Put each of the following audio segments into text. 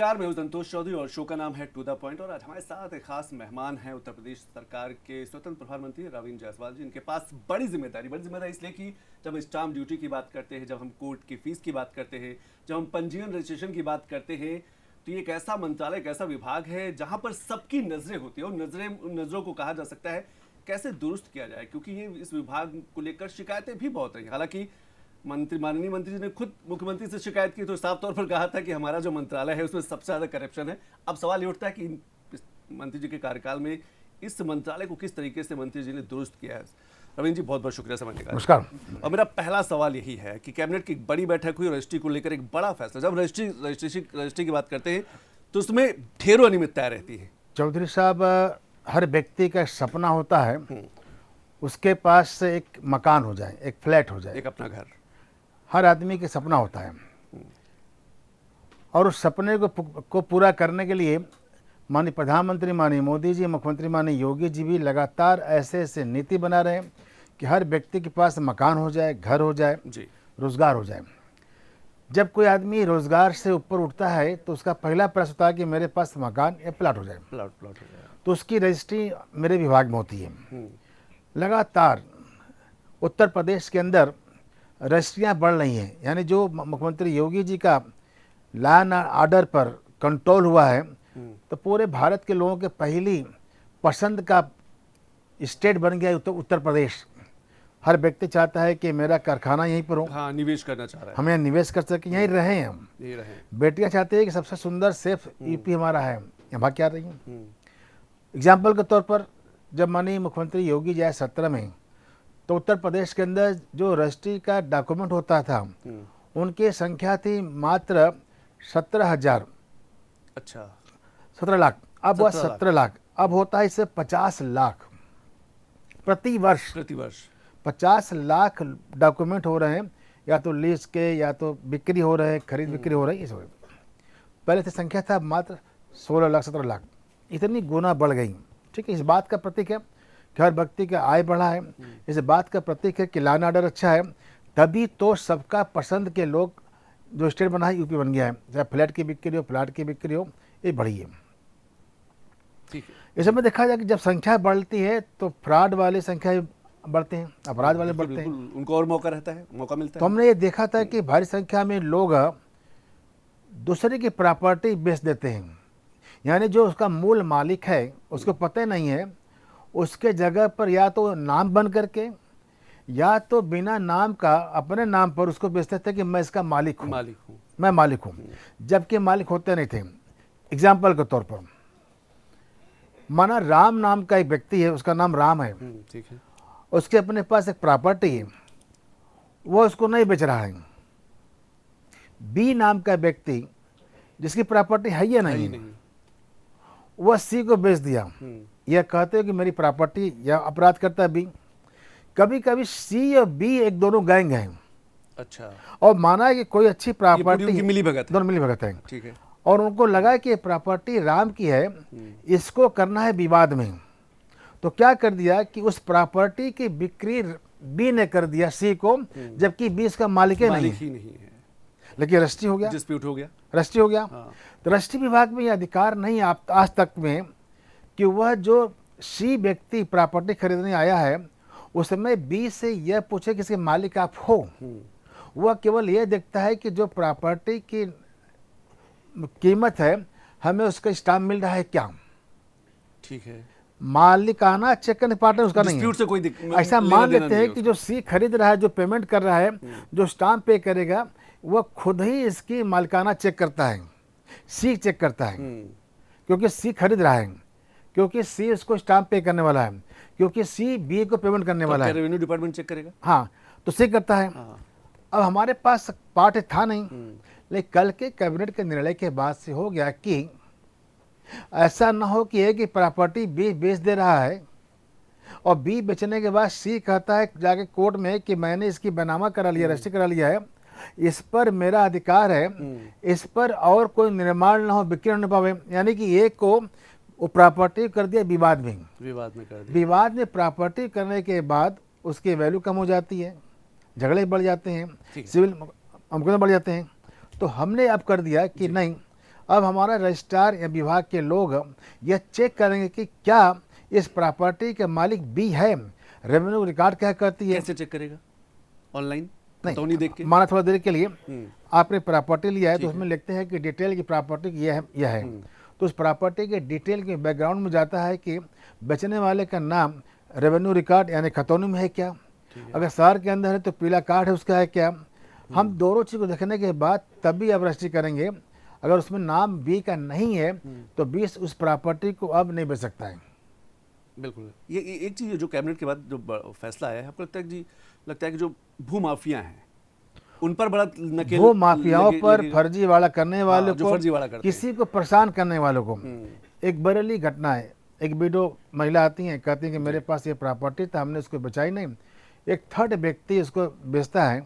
नमस्कार, मैं हूं संतोष चौधरी और शो का नाम है टू द पॉइंट। और आज हमारे साथ एक खास मेहमान हैं उत्तर प्रदेश सरकार के स्वतंत्र प्रभार मंत्री रविंद्र जायसवाल जी। इनके पास बड़ी जिम्मेदारी इसलिए कि जब स्टाम्प ड्यूटी की बात करते हैं, जब हम कोर्ट की फीस की बात करते हैं, जब हम पंजीयन रजिस्ट्रेशन की बात करते हैं, तो ये एक ऐसा मंत्रालय, एक ऐसा विभाग है जहाँ पर सबकी नजरें होती है। और नजरों को कहा जा सकता है कैसे दुरुस्त किया जाए, क्योंकि ये इस विभाग को लेकर शिकायतें भी बहुत रही। हालांकि माननीय मंत्री जी ने खुद मुख्यमंत्री से शिकायत की तो साफ तौर पर कहा था कि हमारा जो मंत्रालय है उसमें सबसे ज्यादा करप्शन है। अब सवाल ये उठता है कि मंत्री जी के कार्यकाल में इस मंत्रालय को किस तरीके से मंत्री जी ने दुरुस्त किया है। रविंद्र जी, बहुत बहुत शुक्रिया समय निकाला। नमस्कार। और मेरा पहला सवाल यही है कि कैबिनेट की एक बड़ी बैठक हुई, रजिस्ट्री को लेकर एक बड़ा फैसला। जब रजिस्ट्री की बात करते हैं तो उसमें ढेरों अनियमितताएं रहती है। चौधरी साहब, हर व्यक्ति का सपना होता है उसके पास एक मकान हो जाए, एक फ्लैट हो जाए, एक अपना घर। हर आदमी के सपना होता है। और उस सपने को पूरा करने के लिए माननीय प्रधानमंत्री माननीय मोदी जी, मुख्यमंत्री माननीय योगी जी भी लगातार ऐसे ऐसे नीति बना रहे हैं कि हर व्यक्ति के पास मकान हो जाए, घर हो जाए जी, रोजगार हो जाए। जब कोई आदमी रोजगार से ऊपर उठता है तो उसका पहला प्रश्न होता है कि मेरे पास मकान या प्लाट हो जाए। प्लाट हो जाए तो उसकी रजिस्ट्री मेरे विभाग में होती है। लगातार उत्तर प्रदेश के अंदर रजिस्ट्रियाँ बढ़ रही हैं। यानी जो मुख्यमंत्री योगी जी का लॉ एंड ऑर्डर पर कंट्रोल हुआ है तो पूरे भारत के लोगों के पहली पसंद का स्टेट बन गया उत्तर प्रदेश। हर व्यक्ति चाहता है कि मेरा कारखाना यहीं पर हो। हाँ, निवेश करना चाह रहा है। हम यहाँ निवेश कर सकें, यहीं रहें हम। यहीं रहें। बेटियाँ चाहती है कि सबसे सुंदर सेफ यूपी हमारा है, यहाँ क्या रही हैं। एग्जाम्पल के तौर पर जब माननीय मुख्यमंत्री योगी जी आए 17 में, तो उत्तर प्रदेश के अंदर जो रजिस्ट्री का डॉक्यूमेंट होता था उनकी संख्या थी मात्र 17,000। अच्छा, 17 लाख। अब वह 17 लाख अब होता है इससे 50 लाख प्रति वर्ष 50 लाख डॉक्यूमेंट हो रहे हैं, या तो लीज के या तो बिक्री हो रहे हैं, खरीद बिक्री हो रही है। इस पहले से संख्या था मात्र 16 लाख 17 लाख, इतनी गुना बढ़ गई। ठीक है, इस बात का प्रतीक है कि हर व्यक्ति का आय बढ़ा है। इस बात का प्रतीक है कि लॉ एंड ऑर्डर अच्छा है। तभी तो सबका पसंद के लोग जो स्टेट बना है यूपी बन गया है। चाहे फ्लैट की बिक्री हो, प्लाट की बिक्री हो, ये बढ़ी है। इस समय देखा जाए कि जब संख्या बढ़ती है तो फ्रॉड वाली संख्या बढ़ते हैं, अपराध वाले बढ़ते हैं, उनको और मौका रहता है, मौका मिलता है। तो हमने ये देखा था कि भारी संख्या में लोग दूसरे की प्रॉपर्टी बेच देते हैं। यानी जो उसका मूल मालिक है उसको पता नहीं है, उसके जगह पर या तो नाम बन करके या तो बिना नाम का अपने नाम पर उसको बेचते थे कि मैं इसका मालिक हूँ, मैं मालिक हूँ, जबकि मालिक होते नहीं थे। एग्जाम्पल के तौर पर माना राम नाम का एक व्यक्ति है, उसका नाम राम है, ठीक है, उसके अपने पास एक प्रॉपर्टी है, वो उसको नहीं बेच रहा है। बी नाम का व्यक्ति जिसकी प्रॉपर्टी है या नहीं, वह सी को बेच दिया। यह कहते हो कि मेरी प्रॉपर्टी, या अपराध करता है बी। कभी कभी सी और बी एक दोनों गैंग हैं। अच्छा, और माना है कि कोई अच्छी प्रॉपर्टी मिली भगत है, ठीक है, और उनको लगा कि प्रॉपर्टी राम की है, इसको करना है विवाद में। तो क्या कर दिया कि उस प्रॉपर्टी की बिक्री बी ने कर दिया सी को, जबकि बी इसका मालिक नहीं है। लेकिन रजिस्ट्री हो गया, डिस्प्यूट हो गया, रजिस्ट्री हो गया। तो रजिस्ट्री विभाग में यह अधिकार नहीं आज तक में कि वह जो सी व्यक्ति प्रॉपर्टी खरीदने आया है उस समय बी से यह पूछे कि इसके मालिक आप हो। वह केवल यह देखता है कि जो प्रॉपर्टी की कीमत है हमें उसका स्टाम्प मिल रहा है क्या। ठीक है, मालिकाना चेक करने पार्टनर उसका नहीं है। से कोई ऐसा मान लेते हैं कि जो सी खरीद रहा है, जो पेमेंट कर रहा है, जो स्टाम्प पे करेगा, वह खुद ही इसकी मालिकाना चेक करता है, सी चेक करता है, क्योंकि सी खरीद रहा है, क्योंकि सी उसको स्टाम्प पे करने वाला है, क्योंकि सी बी को पेमेंट करने वाला है। रेवेन्यू डिपार्टमेंट चेक करेगा। हाँ, तो सी करता है। अब हमारे पास पार्ट था नहीं, लेकिन कल के कैबिनेट के निर्णय के बाद से हो गया कि ऐसा ना हो कि एक ही प्रॉपर्टी बी बेच दे रहा है और बी बेचने के बाद सी कहता है जाके कोर्ट में कि मैंने इसकी बनामा करा लिया, रजिस्ट्री करा लिया है, इस पर मेरा अधिकार है, इस पर और कोई निर्माण ना हो, बिक्री न पावे। यानी कि एक को वो प्रॉपर्टी कर दिया विवाद में कर दिया। विवाद में प्रॉपर्टी करने के बाद उसकी वैल्यू कम हो जाती है, झगड़े बढ़ जाते हैं, सिविल मुकदमे बढ़ जाते हैं। तो हमने अब कर दिया कि नहीं, अब हमारा रजिस्ट्रार या विभाग के लोग यह चेक करेंगे कि क्या इस प्रॉपर्टी के मालिक बी है। रेवेन्यू रिकॉर्ड क्या करती है, कैसे चेक करेगा? ऑनलाइन नहीं देख के? माना थोड़ा देर के लिए हम्म, आपने प्रॉपर्टी लिया है तो ठीक उसमें लिखते हैं कि डिटेल की प्रॉपर्टी यह है। तो उस प्रॉपर्टी के डिटेल के बैकग्राउंड में जाता है कि बेचने वाले का नाम रेवेन्यू रिकॉर्ड यानी खतौनी में है क्या, अगर शहर के अंदर है तो पीला कार्ड है उसका है क्या। हम दोनों चीज़ को देखने के बाद तभी अब रजिस्ट्री करेंगे। अगर उसमें नाम बी का नहीं है तो बी उस प्रॉपर्टी को अब नहीं बेच सकता है। बिल्कुल। ये एक चीज़ जो कैबिनेट के बाद जो फैसला आया है, आपको लगता है कि जो भूमाफिया हैं उन पर बड़ा नकेल वो माफियाओं पर लगेगा? फर्जीवाड़ा करने वालों जो को, फर्जीवाड़ा करते हैं। किसी को परेशान करने वालों को। एक बरेली घटना है, एक विडो महिला आती हैं, कहती हैं कि मेरे पास ये प्रॉपर्टी था, हमने उसको बचाई नहीं, एक थर्ड व्यक्ति उसको बेचता है,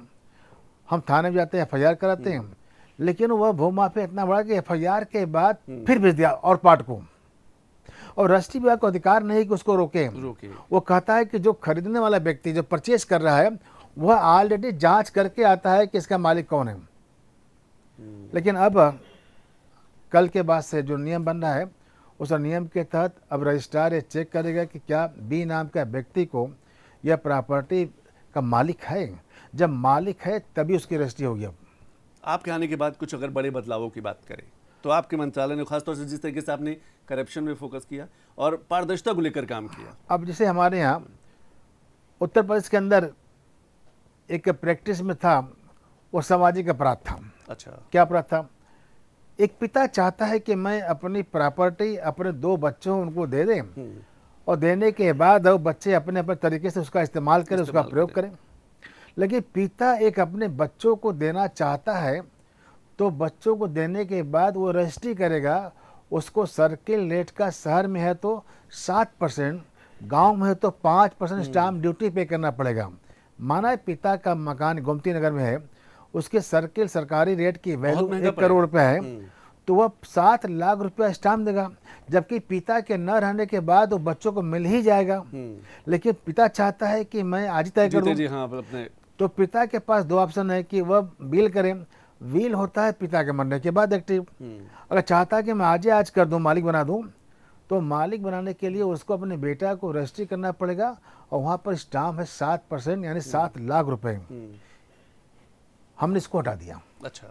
हम थाने में जाते हैं, FIR कराते हैं, लेकिन वह भूमाफिया इतना बड़ा कि FIR के बाद फिर बेच दिया और पार्ट को, और रजिस्ट्री विभाग को अधिकार नहीं कि उसको रोके। वो कहता है कि जो खरीदने वाला व्यक्ति जो परचेज कर रहा है वह ऑलरेडी जांच करके आता है कि इसका मालिक कौन है। लेकिन अब कल के बाद से जो नियम बन रहा है उस नियम के तहत अब रजिस्ट्रार ये चेक करेगा कि क्या बी नाम का व्यक्ति को यह प्रॉपर्टी का मालिक है। जब मालिक है तभी उसकी रजिस्ट्री होगी। अब आपके आने के बाद कुछ अगर बड़े बदलावों की बात करें तो आपके मंत्रालय ने खासतौर से जिस तरीके से आपने करप्शन में फोकस किया और पारदर्शिता को लेकर काम किया। अब जैसे हमारे यहाँ उत्तर प्रदेश के अंदर एक प्रैक्टिस में था, वो सामाजिक अपराध था। अच्छा, क्या अपराध था? एक पिता चाहता है कि मैं अपनी प्रॉपर्टी अपने 2 बच्चों उनको दे दें और देने के बाद वो बच्चे अपने अपने तरीके से उसका इस्तेमाल करें, उसका प्रयोग करें। लेकिन पिता एक अपने बच्चों को देना चाहता है तो बच्चों को देने के बाद वो रजिस्ट्री करेगा, उसको सर्किल रेट का शहर में है तो 7%, गांव में है तो 5% स्टाम्प ड्यूटी पे करना पड़ेगा। माना पिता का मकान गोमती नगर में है, उसके सर्किल सरकारी रेट की वैल्यू 1 करोड़ रुपये है, तो वह 7 लाख रुपया स्टाम्प देगा, जबकि पिता के न रहने के बाद वो बच्चों को मिल ही जाएगा। लेकिन पिता चाहता है कि मैं आज ही तय कर दूं। हाँ, अपने तो पिता के पास 2 ऑप्शन है कि वह विल करें, विल होता है पिता के मरने के बाद एक्टिव। अगर चाहता है कि मैं आज कर दूं, मालिक बना दूं, तो मालिक बनाने के लिए उसको अपने बेटा को रजिस्ट्री करना पड़ेगा और वहाँ पर स्टाम्प है 7% यानी 7 लाख रुपए। हमने इसको हटा दिया। अच्छा,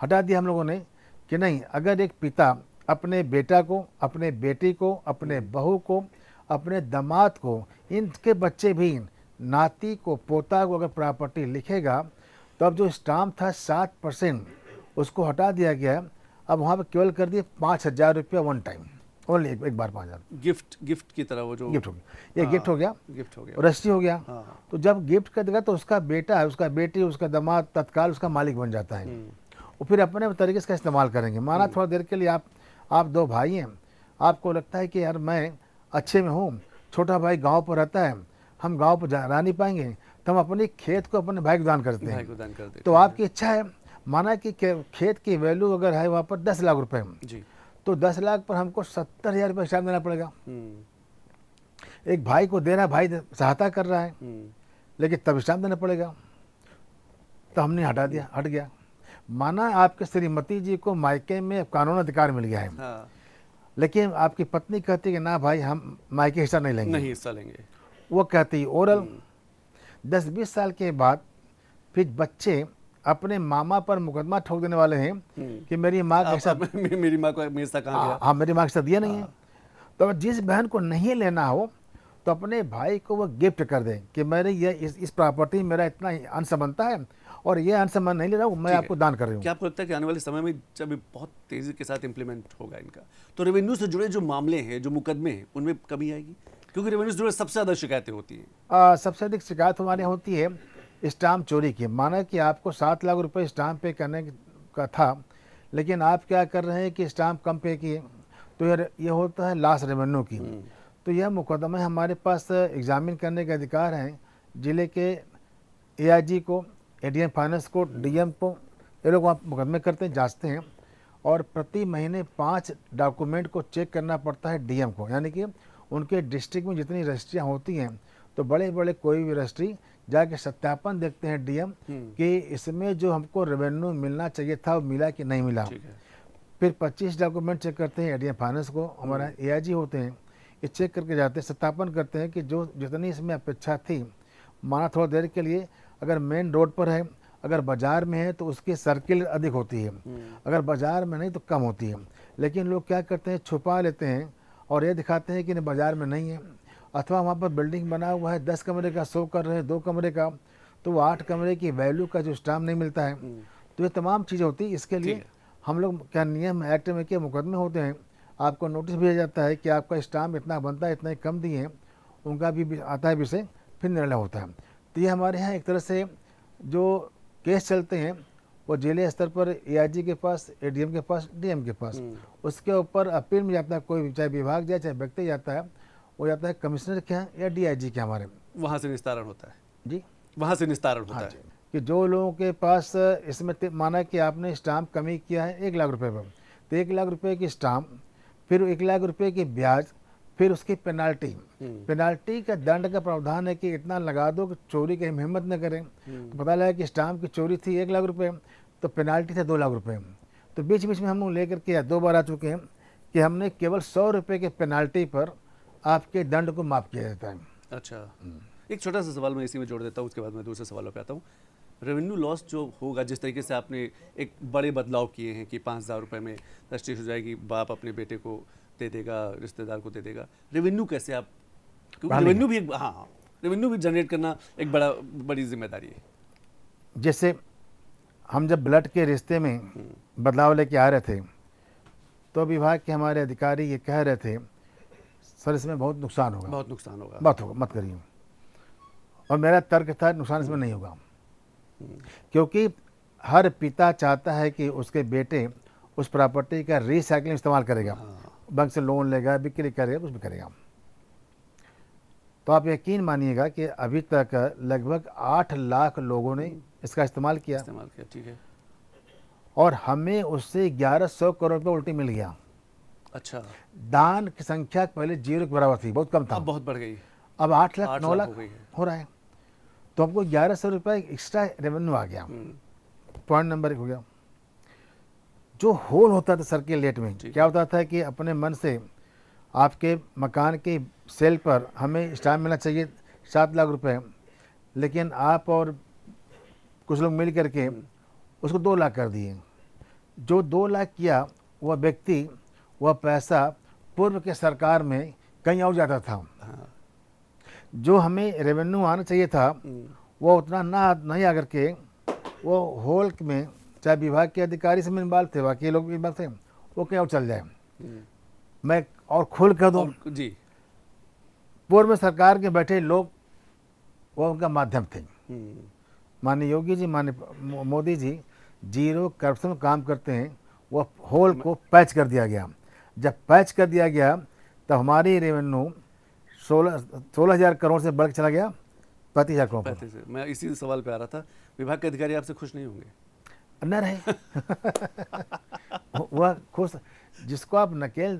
हटा दिया हम लोगों ने कि नहीं, अगर एक पिता अपने बेटा को, अपने बेटी को, अपने बहू को, अपने दामाद को, इनके बच्चे भी, नाती को, पोता को अगर प्रॉपर्टी लिखेगा तो अब जो स्टाम्प था 7% उसको हटा दिया गया। अब वहाँ पर केवल कर दिए 5,000 रुपया वन टाइम, ओनली एक बार 5,000 गिफ्ट की तरह। वो जो गिफ्ट हो गया, ये गिफ्ट हो गया, और रजिस्ट्री हो गया। हाँ। तो जब गिफ्ट कर देगा तो उसका बेटा है, उसका बेटी, उसका दामाद तत्काल उसका मालिक बन जाता है। वो फिर अपने तरीके से इस्तेमाल करेंगे। माना थोड़ा देर के लिए आप 2 भाई हैं, आपको लगता है कि यार मैं अच्छे में हूँ, छोटा भाई गांव पर रहता है, हम गांव पर जा नहीं पाएंगे, तो हम अपनी खेत को अपने भाई को दान करते हैं। तो आपकी इच्छा है, माना कि खेत की वैल्यू अगर है वहाँ पर 10 लाख रुपए जी, तो 10 लाख पर हमको 70,000 रुपये स्टाम्प देना पड़ेगा। एक भाई को देना, भाई सहायता कर रहा है, लेकिन तब स्टाम्प देना पड़ेगा। तो हमने हटा दिया, हट गया। माना आपके श्रीमती जी को मायके में कानून अधिकार मिल गया है, हाँ। लेकिन आपकी पत्नी कहती कि ना भाई हम मायके हिस्सा नहीं लेंगे, वो कहती ओरल। 10-20 साल के बाद फिर बच्चे अपने मामा पर मुकदमा ठोक देने वाले हैं कि मेरी माँ का हिस्सा, मेरी माँ को मेरे साथ कहाँ गया? हाँ, मेरी माँ का हिस्सा दिया नहीं है। तो जिस बहन को नहीं लेना हो तो अपने भाई को वो गिफ्ट कर दें कि मेरे ये इस प्रॉपर्टी मेरा इतना अंश बनता है और ये अंश मैं नहीं ले रहा हूँ, मैं आपको दान कर रही हूँ। क्या आपको लगता है कि आने वाले समय में जब बहुत तेजी के साथ इम्प्लीमेंट होगा इनका, तो रेवेन्यू से जुड़े जो मामले हैं, जो मुकदमे हैं, उनमें कमी आएगी? क्योंकि रेवेन्यू से जुड़े सबसे ज़्यादा शिकायतें होती हैं। सबसे अधिक शिकायत हमारे यहाँ होती है स्टाम्प चोरी की। माना कि आपको 7 लाख रुपए स्टाम्प पे करने का था, लेकिन आप क्या कर रहे हैं कि स्टाम्प कम पे किए, तो ये होता है लॉस रेवेन्यू की। तो यह मुकदमे हमारे पास एग्जामिन करने के अधिकार हैं जिले के AIG को, ADM फाइनेंस को, DM को। ये लोग वहाँ मुकदमे करते हैं, जांचते हैं, और प्रति महीने 5 डॉक्यूमेंट को चेक करना पड़ता है DM को। यानी कि उनके डिस्ट्रिक्ट में जितनी रजिस्ट्रियाँ होती हैं तो बड़े बड़े कोई भी रजिस्ट्री जाके सत्यापन देखते हैं DM कि इसमें जो हमको रेवेन्यू मिलना चाहिए था वो मिला कि नहीं मिला। फिर 25 डॉक्यूमेंट चेक करते हैं एडीएम फाइनेंस को, हमारा एआईजी होते हैं, ये चेक करके जाते हैं, सत्यापन करते हैं कि जो जितनी इसमें अपेक्षा थी, माना थोड़ा देर के लिए अगर मेन रोड पर है, अगर बाज़ार में है तो उसकी सर्किल अधिक होती है, अगर बाज़ार में नहीं तो कम होती है। लेकिन लोग क्या करते हैं, छुपा लेते हैं और ये दिखाते हैं कि नहीं बाज़ार में नहीं है, अथवा वहाँ पर बिल्डिंग बना हुआ है 10 कमरे का, 100 कर रहे हैं 2 कमरे का, तो वो 8 कमरे की वैल्यू का जो स्टाम्प नहीं मिलता है। तो ये तमाम चीज़ें होती है। इसके लिए हम लोग क्या नियम एक्ट में के मुकदमे होते हैं, आपको नोटिस भेजा जाता है कि आपका स्टाम्प इतना बनता है, इतना कम दिए हैं, उनका भी आता है विषय, फिर निर्णय होता है। तो ये हमारे यहाँ एक तरह से जो केस चलते हैं वो जिले स्तर पर एआईजी के पास, एडीएम के पास, डीएम के पास, उसके ऊपर अपील में जाता है, कोई चाहे विभाग जाए चाहे व्यक्ति जाता है, वो जाता है कमिश्नर के यहाँ या डीआईजी के हमारे, वहाँ से निस्तारण होता है जी, वहाँ से निस्तारण होता है कि जो लोगों के पास इसमें माना कि आपने स्टाम्प कमी किया है 1 लाख रुपए पर, तो 1 लाख रुपए की स्टाम्प, फिर 1 लाख रुपए की ब्याज, फिर उसकी पेनाल्टी का दंड का प्रावधान है कि इतना लगा दो कि चोरी की हिम्मत न करें। तो पता लगा कि स्टाम्प की चोरी थी 1 लाख रुपए, तो पेनाल्टी थे 2 लाख रुपए। तो बीच बीच में हम लोग लेकर के 2 बार आ चुके हैं कि हमने केवल 100 रुपये के पेनाल्टी पर आपके दंड को माफ़ किया जाता है। अच्छा, एक छोटा सा सवाल मैं इसी में जोड़ देता हूँ, उसके बाद मैं दूसरे सवालों पे आता हूँ। रेवेन्यू लॉस जो होगा, जिस तरीके से आपने एक बड़े बदलाव किए हैं कि 5,000 रुपये में रजिस्ट्री हो जाएगी, बाप अपने बेटे को दे देगा, रिश्तेदार को दे देगा, रेवेन्यू कैसे आप, क्योंकि रेवेन्यू भी एक, हाँ, रेवेन्यू भी जनरेट करना एक बड़ी जिम्मेदारी है। जैसे हम जब ब्लड के रिश्ते में बदलाव लेके आ रहे थे, तो विभाग के हमारे अधिकारी ये कह रहे थे सर इसमें बहुत नुकसान होगा, बहुत नुकसान होगा, बात होगा, मत करिए। और मेरा तर्क था नुकसान इसमें नहीं होगा, क्योंकि हर पिता चाहता है कि उसके बेटे उस प्रॉपर्टी का रिसाइकलिंग इस्तेमाल करेगा, बैंक से लोन लेगा, बिक्री करेगा, कुछ भी करेगा। तो आप यकीन मानिएगा कि अभी तक लगभग 8 लाख लोगों ने इसका इस्तेमाल किया, ठीक है, और हमें उससे 1100 करोड़ रुपये उल्टी मिल गया। अच्छा, दान की संख्या पहले 0 के बराबर थी, बहुत कम था, अब बहुत बढ़ गई, अब 8 लाख 9 लाख हो रहा है। तो हमको 1100 रुपये एक्स्ट्रा रेवेन्यू आ गया। पॉइंट नंबर 1 हो गया। जो होल होता था सर्किल रेट में, क्या होता था कि अपने मन से आपके मकान के सेल पर हमें स्टाम्प मिलना चाहिए 7 लाख रुपए, लेकिन आप और कुछ लोग मिल करके उसको 2 लाख कर दिए। जो 2 लाख किया वह व्यक्ति, वह पैसा पूर्व के सरकार में कहीं और जाता था। जो हमें रेवेन्यू आना चाहिए था वो उतना नहीं आकर के वो होल में, चाहे विभाग के अधिकारी से इन्वॉल्व थे, बाकी लोग इन्वॉल्व थे, वो कहीं और चल जाए। मैं और खोल कर दूँ जी, पूर्व में सरकार के बैठे लोग वो उनका माध्यम थे। माननीय योगी जी, माननीय मोदी जी जीरो करप्शन काम करते हैं। वो होल को पैच कर दिया गया। जब पैच कर दिया गया तब हमारी रेवेन्यू 16,000 करोड़ से बढ़ के चला गया 35,000 करोड़ पर। मैं इसी सवाल पे आ रहा था, विभाग के अधिकारी आपसे खुश नहीं होंगे? न रहे वह खुश, जिसको आप नकेल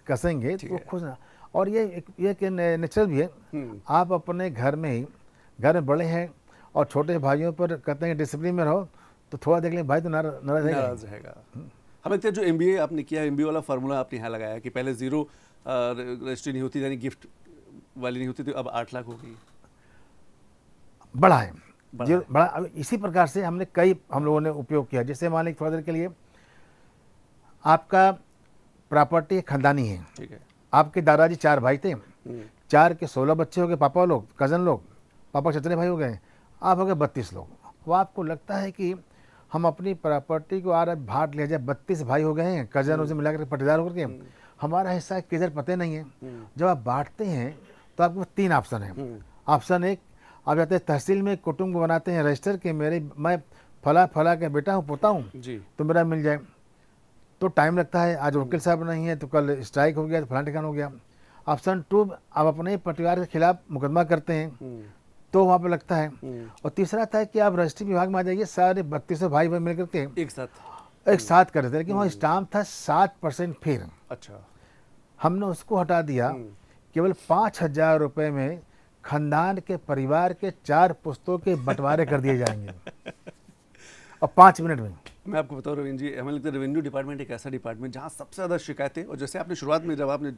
कसेंगे तो वो खुश ना। और ये नेचुरल भी है। आप अपने घर में ही, घर में बड़े हैं और छोटे भाइयों पर कहते हैं डिसिप्लिन में रहो, तो थोड़ा देख लें भाई तो नाराज रहेगा। हमें जो एमबीए आपने किया, एमबीए वाला फार्मूला आपने यहाँ लगाया कि पहले 0 रजिस्ट्री नहीं होती, यानी गिफ्ट वाली नहीं होती थी, अब 8 लाख हो गई। बड़ा है, बड़ा। इसी प्रकार से हमने हम लोगों ने उपयोग किया। जैसे मान लीजिए थोड़ा देर के लिए आपका प्रॉपर्टी खानदानी है, ठीक है, आपके दादाजी 4 भाई थे, 4 के 16 बच्चे हो गए, पापा लोग, कज़न लोग, पापा के चचेरे भाई हो गए, आप हो गए 32 लोग। वो आपको लगता है कि हम अपनी प्रॉपर्टी को बांट लिया जाए, 32 भाई हो गए हैं, कज़न उसे मिलाकर पट्टेदार होकर के, हमारा हिस्सा किधर पते नहीं है। जब आप बांटते हैं तो आपको 3 ऑप्शन है। ऑप्शन 1, आप जाते हैं तहसील में कुटुंब बनाते हैं रजिस्टर के, मैं फला के बेटा हूँ, पोता हूँ, तो मेरा मिल जाए। तो टाइम लगता है, आज वकील साहब नहीं है तो कल स्ट्राइक हो गया तो फलां ठिकाना हो गया। ऑप्शन 2, आप अपने परिवार के खिलाफ मुकदमा करते हैं तो वहाँ पर लगता है। और तीसरा था कि आप रजिस्ट्री विभाग में आ जाइए, सारे 32 भाई बहन मिलकर के एक साथ कर देते, लेकिन वहाँ स्टाम्प था 7% फिर। अच्छा, हमने उसको हटा दिया। केवल 5,000 रुपये में खानदान के परिवार के 4 पुस्तों के बंटवारे कर दिए जाएंगे और 5 मिनट में। मैं आपको बताऊं रविंद्र जी, हमें लगता है रेवेन्यू डिपार्टमेंट एक ऐसा डिपार्टमेंट जहां सबसे ज़्यादा शिकायतें, और जैसे आपने शुरुआत में जब आपने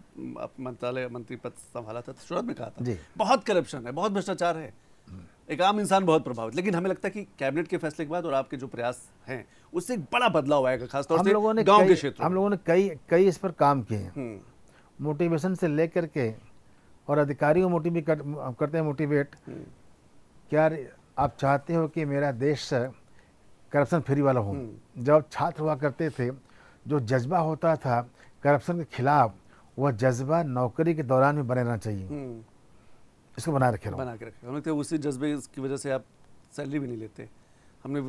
मंत्रालय मंत्री पद संभाला था तो शुरुआत में कहा था जी। बहुत करप्शन है, बहुत भ्रष्टाचार है, एक आम इंसान बहुत प्रभावित, लेकिन हमें लगता है कि कैबिनेट के फैसले के बाद और आपके जो प्रयास हैं उससे एक बड़ा बदलाव आएगा, खासतौर से गांव के क्षेत्रों हम लोगों ने कई इस पर काम किए हैं, हम्म, मोटिवेशन से लेकर के, और अधिकारियों को मोटिवेट करते हैं मोटिवेट। क्या आप चाहते हो कि मेरा देश करप्शन फ्री वाला हो? जब छात्र हुआ करते थे, जो जज्बा होता था करप्शन के खिलाफ, वह जज्बा नौकरी के दौरान भी बने रहना चाहिए। इसको बनाए रखे रहो। बना के रखे, हमें लगता है उसी जज्बे की वजह से आप सैलरी भी नहीं लेते। हमने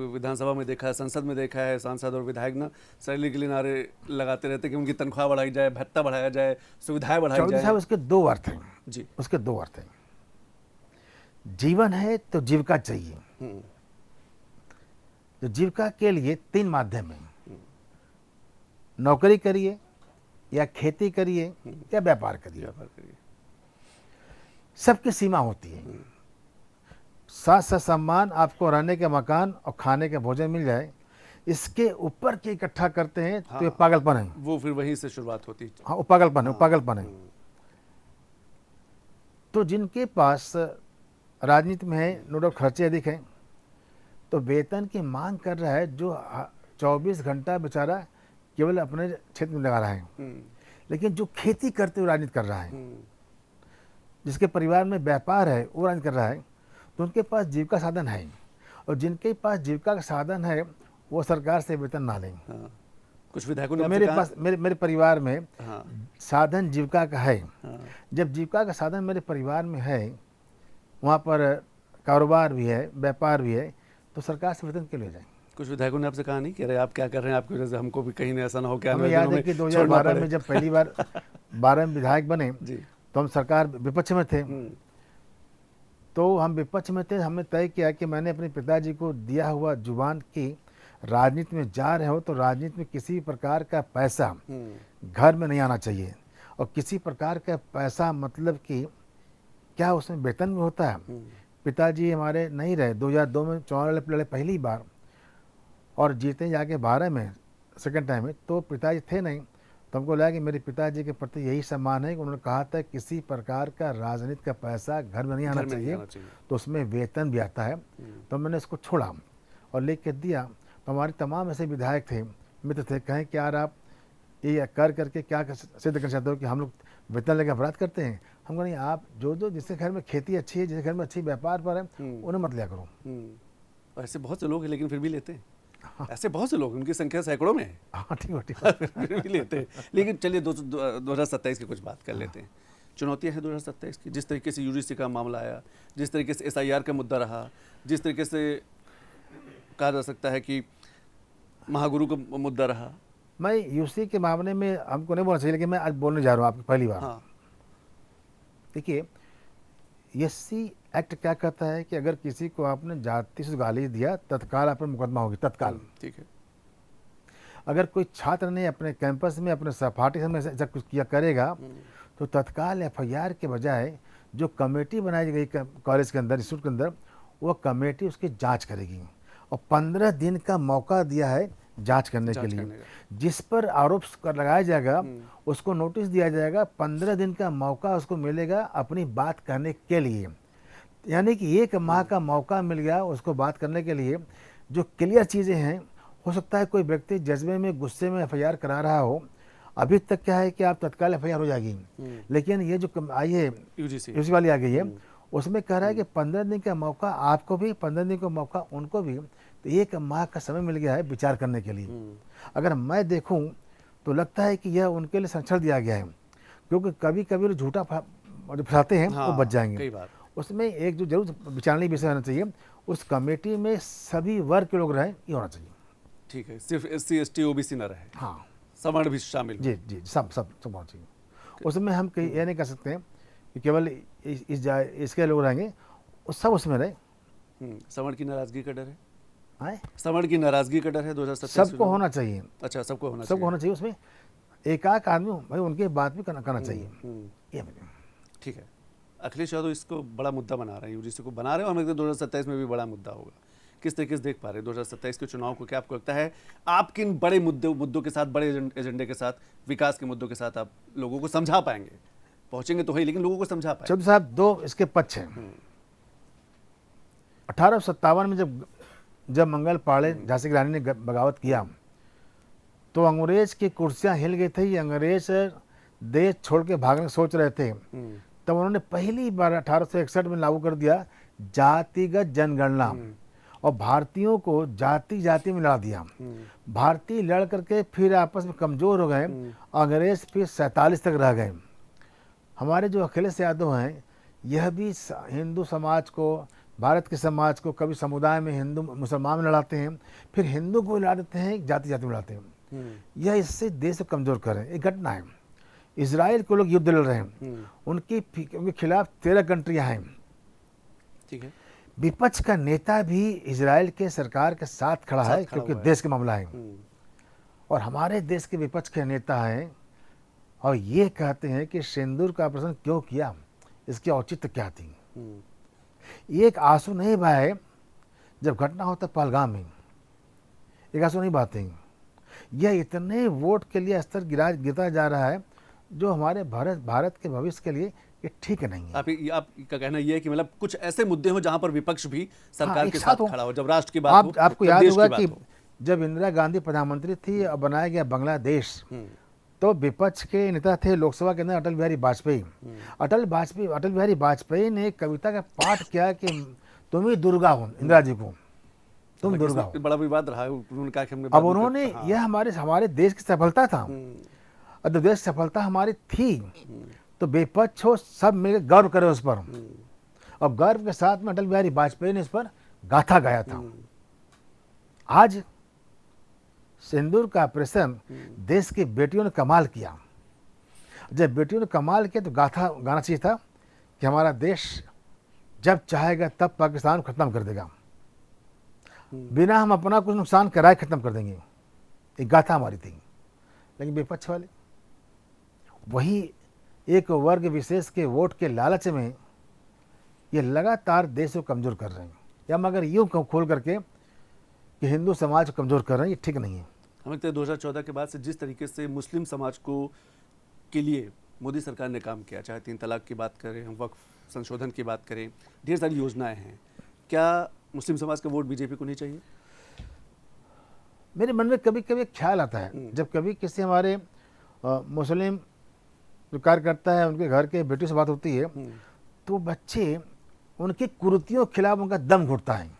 विधानसभा में देखा है, संसद में देखा है, सांसद और विधायक ना सैलरी के लिए नारे लगाते रहते कि उनकी तनख्वाह बढ़ाई जाए, भत्ता बढ़ाया जाए, सुविधाएं बढ़ाई चौधरी जाए। साहब, उसके दो अर्थ हैं जी। उसके दो अर्थ हैं। जीवन है तो जीविका चाहिए। तो जीविका के लिए तीन माध्यम हैं, नौकरी करिए, या खेती करिए, या व्यापार करिए। सबकी सीमा होती है। साथ साथ सम्मान, आपको रहने के मकान और खाने के भोजन मिल जाए, इसके ऊपर के इकट्ठा करते हैं तो ये पागलपन है। वो फिर वहीं से शुरुआत होती है। हाँ, वो पागलपन है, वो पागलपन है। तो जिनके पास राजनीति में है, नो डाउट खर्चे अधिक हैं, तो वेतन की मांग कर रहा है, जो 24 घंटा बेचारा केवल अपने क्षेत्र में लगा रहा है। लेकिन जो खेती करते हुए राजनीति कर रहा है, जिसके परिवार में व्यापार है, वो राजनीति कर रहा है, तो उनके पास जीविका साधन है। और जिनके पास जीविका का साधन है, वो सरकार से वेतन ना लें। कुछ विधायकों ने तो मेरे पास मेरे परिवार में साधन जीविका का है। जब जीविका का साधन मेरे परिवार में है, वहाँ पर कारोबार भी है, व्यापार भी है, तो सरकार से वेतन क्यों ले जाए? कुछ विधायकों ने आपसे कहा नहीं कि अरे आप क्या कर रहे हैं, आपकी वजह से हमको भी कहीं ऐसा ना हो? क्या हमें याद है कि 2012 में जब पहली बार 12 में विधायक बने, तो हम सरकार विपक्ष में थे। तो हम विपक्ष में थे, हमने तय किया कि मैंने अपने पिताजी को दिया हुआ जुबान की, राजनीति में जा रहे हो तो राजनीति में किसी प्रकार का पैसा घर में नहीं आना चाहिए। और किसी प्रकार का पैसा मतलब कि क्या उसमें वेतन में होता है? पिताजी हमारे नहीं रहे, 2002 में चुनाव लड़े पहली बार, और जीते जाके 12 में सेकंड टाइम में, तो पिताजी थे नहीं। तो हमको लगा कि मेरे पिताजी के प्रति यही सम्मान है कि उन्होंने कहा था किसी प्रकार का राजनीति का पैसा घर में नहीं आना चाहिए, तो उसमें वेतन भी आता है। तो मैंने इसको छोड़ा और लेके दिया। तो हमारे तमाम ऐसे विधायक थे, मित्र थे, कहें कि यार आप ये कर करके क्या सिद्ध कर चाहते हो कि हम लोग वेतन लेकर अपराध करते हैं? हम कहें नहीं, आप जो जिसके घर में खेती अच्छी है, जिसके घर में अच्छी व्यापार पर है, उन्हें मत लिया करो। ऐसे बहुत से लोग हैं लेकिन फिर भी लेते हैं। ऐसे बहुत से लोग, उनकी संख्या सैकड़ों में है। हाँ, ठीक फिर भी लेते हैं। लेकिन चलिए 2027 की कुछ बात कर लेते हैं। चुनौतियां हैं 2027 की, जिस तरीके से यूजीसी का मामला आया, जिस तरीके से SIR का मुद्दा रहा, जिस तरीके से कहा जा सकता है कि महागुरु का मुद्दा रहा। मैं यूसी के मामले में हमको नहीं बोलना चाहिए, लेकिन मैं आज बोलने जा रहा हूँ आपकी पहली बार। देखिए, SC एक्ट क्या कहता है कि अगर किसी को आपने जाति से गाली दिया, तत्काल आप पर मुकदमा होगी, तत्काल। ठीक है। अगर कोई छात्र ने अपने कैंपस में, अपने सहपाठी में ऐसा कुछ किया करेगा, तो तत्काल FIR के बजाय जो कमेटी बनाई गई कॉलेज के अंदर, इंस्टीट्यूट के अंदर, वो कमेटी उसकी जांच करेगी। और 15 दिन का मौका दिया है जांच करने के लिए। जिस पर आरोप लगाया जाएगा उसको नोटिस दिया जाएगा, 15 दिन का मौका उसको मिलेगा अपनी बात कहने के लिए। यानी कि 1 माह का मौका मिल गया उसको बात करने के लिए। जो क्लियर चीज़ें हैं, हो सकता है कोई व्यक्ति जज्बे में, गुस्से में FIR करा रहा हो, अभी तक क्या है कि आप तत्काल FIR हो जाएगी, लेकिन ये जो आई है यूसी वाली आ गई है, उसमें कह रहा है कि 15 दिन का मौका आपको भी, 15 दिन का मौका उनको भी, तो 1 माह का समय मिल गया है विचार करने के लिए। अगर मैं देखूं तो लगता है कि यह उनके लिए संरक्षण दिया गया है, क्योंकि कभी कभी झूठा फंसाते हैं, वो बच जाएंगे। उसमें एक जो जरूर विचारणीय विषय होना चाहिए, उस कमेटी में सभी वर्ग के लोग रहें, ये होना चाहिए। ठीक है, सिर्फ SC ST OBC न रहे, हाँ, सवर्ण भी शामिल। जी जी, सब होना चाहिए। उसमें हम ये नहीं कर सकते हैं कि केवल इसके लोग रहेंगे, सब उसमें रहे। सवर्ण की नाराजगी का डर है? सवर्ण की नाराजगी का डर है 2027? सबको होना चाहिए। अच्छा, सबको होना चाहिए। उसमें एकाक आदमी भाई उनके बात भी करना चाहिए। ठीक है। अखिलेश यादव इसको बड़ा मुद्दा बना रहे हैं, यूजीसी को बना रहे हैं, और हमें 2027 में भी बड़ा मुद्दा होगा। किस तरीके से देख पा रहे हैं 2027 के चुनाव को? क्या आपको लगता है आप किन बड़े मुद्दों के साथ, बड़े एजेंडे के साथ, विकास के मुद्दों के साथ आप लोगों को समझा पाएंगे? पहुंचेंगे तो है, लेकिन लोगों को समझा पाएंगे? चौधरी साहब, दो इसके पक्ष हैं। 1857 में जब मंगल पाड़े झांसी की रानी ने बगावत किया तो अंग्रेज की कुर्सियां हिल गई थी। अंग्रेज देश छोड़ के भागने की सोच रहे थे। तब उन्होंने पहली बार 1861 में लागू कर दिया जातिगत जनगणना और भारतीयों को जाति जाति में लड़ा दिया। भारतीय लड़ करके फिर आपस में कमजोर हो गए, अंग्रेज फिर 47 तक रह गए। हमारे जो अखिलेश यादव हैं, यह भी हिंदू समाज को, भारत के समाज को, कभी समुदाय में हिंदू मुसलमान में लड़ाते हैं, फिर हिंदू को लड़ा देते हैं, जाति जाति में लड़ाते हैं। यह इससे देश को कमजोर कर रहे हैं। एक घटना है, इजराइल को लोग युद्ध लड़ रहे हैं, उनके खिलाफ 13 कंट्रियां हैं। ठीक है। विपक्ष का नेता भी इजराइल के सरकार के साथ खड़ा है क्योंकि देश का मामला है। और हमारे देश के विपक्ष के नेता हैं और ये कहते हैं कि सिंदूर का ऑपरेशन क्यों किया, इसकी औचित्य क्या थी। एक आंसू नहीं बहाए जब घटना होता पहलगाम में, एक आंसू नहीं बहाते हैं। यह इतने वोट के लिए स्तर गिरता जा रहा है जो हमारे भारत के भविष्य के लिए ये ठीक नहीं है। आपका कहना यह है कि मतलब कुछ ऐसे मुद्दे हो जहां पर विपक्ष भी सरकार के साथ खड़ा हो, जब राष्ट्र की बात हो, आपको याद होगा कि जब इंदिरा गांधी प्रधानमंत्री थी और बनाया गया बांग्लादेश, तो विपक्ष के नेता थे लोकसभा के अंदर अटल बिहारी वाजपेयी। अटल बिहारी वाजपेयी ने कविता का पाठ किया कि तुम ही दुर्गा हो, इंदिरा जी को तुम दुर्गा हो। बड़ा विवाद रहा है, उन्होंने कहा कि हमने, अब उन्होंने, यह हमारे देश की सफलता था। और जब देश सफलता हमारी थी तो विपक्ष हो सब मिलकर गर्व करे उस पर। और गर्व के साथ में अटल बिहारी वाजपेयी ने इस पर गाथा गाया था। आज सिंदूर का ऑपरेशन देश की बेटियों ने कमाल किया। जब बेटियों ने कमाल किया तो गाथा गाना चाहिए था कि हमारा देश जब चाहेगा तब पाकिस्तान को खत्म कर देगा, बिना हम अपना कुछ नुकसान कराए खत्म कर देंगे। एक गाथा हमारी थी। लेकिन विपक्ष वाले वही एक वर्ग विशेष के वोट के लालच में ये लगातार देश को कमजोर कर रहे हैं, या मगर यूँ खोल करके कि हिंदू समाज को कमजोर कर रहे हैं, ये ठीक नहीं है। हमें लगता है 2014 के बाद से जिस तरीके से मुस्लिम समाज को के लिए मोदी सरकार ने काम किया, चाहे 3 तलाक की बात करें, हम वक्फ संशोधन की बात करें, ढेर सारी योजनाएं हैं, क्या मुस्लिम समाज का वोट बीजेपी को नहीं चाहिए? मेरे मन में कभी कभी एक ख्याल आता है, जब कभी किसी हमारे मुस्लिम जो कार्यकर्ता है उनके घर के बेटियों से बात होती है तो बच्चे उनकी कुरीतियों के खिलाफ उनका दम घुटता है।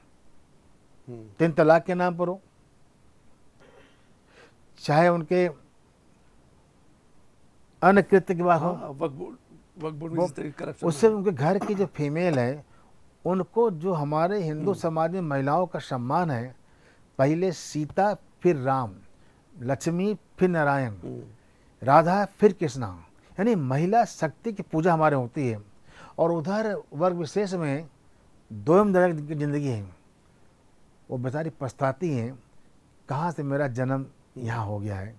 3 तलाक के नाम पर हो, चाहे उनके अन्य कृत्य की बात हो, वक्फ बोर्ड में करप्शन, उससे उनके घर की जो फीमेल है उनको, जो हमारे हिंदू समाज में महिलाओं का सम्मान है, पहले सीता फिर राम, लक्ष्मी फिर नारायण, राधा फिर कृष्णा, यानी महिला शक्ति की पूजा हमारे होती है। और उधर वर्ग विशेष में दोयम दर्जे की जिंदगी है, वो बेचारी पछताती हैं कहाँ से मेरा जन्म यहाँ हो गया है।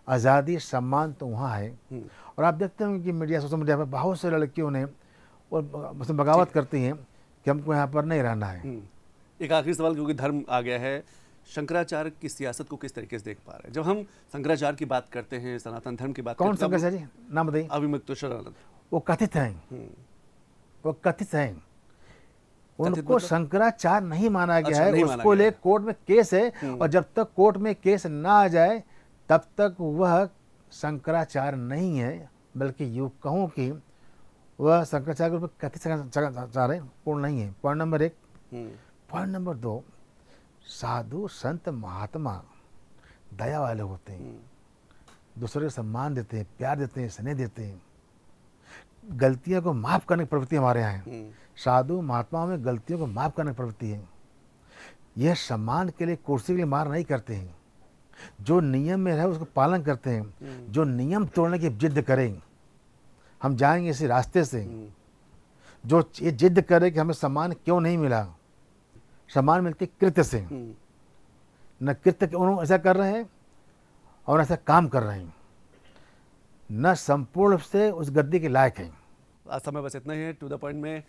आज़ादी सम्मान तो वहाँ है। और आप देखते होंगे कि मीडिया, सोशल मीडिया पर बहुत से लड़कियों ने उसमें बगावत करती हैं कि हमको यहाँ पर नहीं रहना है। एक आखिरी सवाल, क्योंकि धर्म आ गया है, शंकराचार्य की सियासत को किस तरीके से देख पा रहे हैं? जब हम शंकराचार्य की बात करते हैं, सनातन धर्म की बात कौन करते हैं, शंकराचार्य जी, नाम बताइए। अभिमुक्तेश्वरानंद। वो कथित हैं, वो कथित हैं, उनको शंकराचार्य नहीं माना गया है। उसको ले कोर्ट में केस है और जब तक कोर्ट में केस ना आ जाए तब तक वह शंकराचार्य नहीं है, बल्कि यूँ कहूँ कि वह शंकराचार्य के रूप में कथित शंकराचार्य पूर्ण नहीं है। Point number 1। पॉइंट नंबर 2, साधु संत महात्मा दया वाले होते हैं, दूसरे को सम्मान देते हैं, प्यार देते हैं, स्नेह देते हैं, गलतियों को माफ़ करने की प्रवृत्ति हमारे यहाँ है। साधु महात्माओं में गलतियों को माफ़ करने की प्रवृत्ति है। यह सम्मान के लिए, कुर्सी के लिए मार नहीं करते हैं। जो नियम में रहे उसको पालन करते हैं। जो नियम तोड़ने की जिद करें, हम जाएंगे इसी रास्ते से, जो ये जिद करे कि हमें सम्मान क्यों नहीं मिला, सम्मान मिलती कृत्य से, न कृत्य उन्होंने ऐसा कर रहे हैं और ऐसा काम कर रहे हैं, न संपूर्ण रूप से उस गद्दी के लायक हैं। आज समय बस इतना ही है। टू द पॉइंट में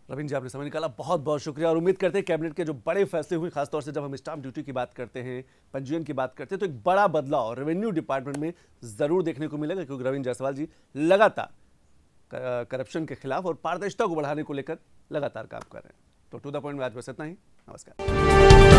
रविंद्र जी, आपने समय निकाला, बहुत बहुत शुक्रिया। और उम्मीद करते हैं कैबिनेट के जो बड़े फैसले हुए, खासतौर से जब हम स्टाम्प ड्यूटी की बात करते हैं, पंजीयन की बात करते हैं, तो एक बड़ा बदलाव रेवेन्यू डिपार्टमेंट में जरूर देखने को मिलेगा, क्योंकि रविंद्र जायसवाल जी लगातार करप्शन के खिलाफ और पारदर्शिता को बढ़ाने को लेकर लगातार काम कर रहे हैं। तो टू द पॉइंट में आज बस इतना ही। नमस्कार।